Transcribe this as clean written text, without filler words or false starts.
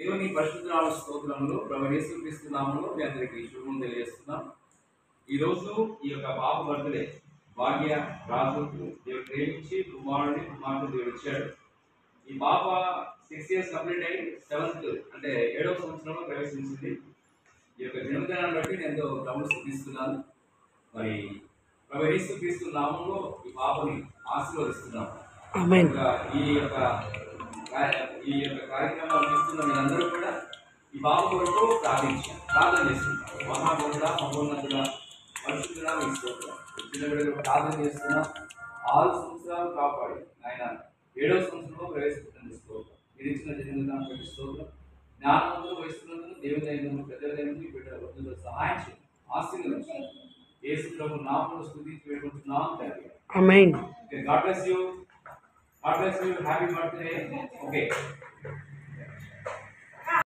దేవుని పరిశుద్ధ నామ స్తోత్రములు ప్రభు యేసుక్రీస్తు నామములో మీ అందరికీ శుభం తెలియజేస్తున్నాం. ఈరోజు ఈ యొక్క పాప బర్త్డే భాగ్య రాజుకు దేవుడు ప్రేమించి కుమార్తె దేవుడు ఇచ్చాడు. ఈ పాప 6 years కంప్లీట్ అయ్యి 7th అంటే 7వ సంవత్సరంలో ప్రవేశించింది. ఈ యొక్క జన్మదినాన్ని బట్టి నేను ఎంతో గమనిస్తున్నాను. మరి ప్రభు యేసుక్రీస్తు నామములో ఈ పాపని ఆశీర్వదిస్తున్నాం. ఈ యొక్క కార్యక్రమాలు చేస్తున్న మీరందరూ కూడా ఈ బాబు కొరకు ప్రార్థన చేస్తున్నారు. మహాగోడ మహోన్నతుడ పరిశుద్ధుడా మీ స్తోత్రం. చిన్న బిడ్డలు ప్రార్థన చేస్తున్నాం. 6 సంవత్సరాలు కాపాడి ఆయన 7వ సంవత్సరంలో ప్రవేశపెట్టిన స్తోత్రం. మీరు ఇచ్చిన జన్మదినాన్ని స్తోత్రం. జ్ఞానవంతులు వహిస్తున్నందుకు దేవుని పెద్దలైనందుకు ఈ బిడ్డ వృద్ధులు సహాయం చేయండి, ఆశీర్వదించండి. యేసు ప్రభు నామములో స్తుతించి వేడుకుంటున్నాం తండ్రి. ఆమేన్. God bless you. God bless you. Happy birthday. Okay.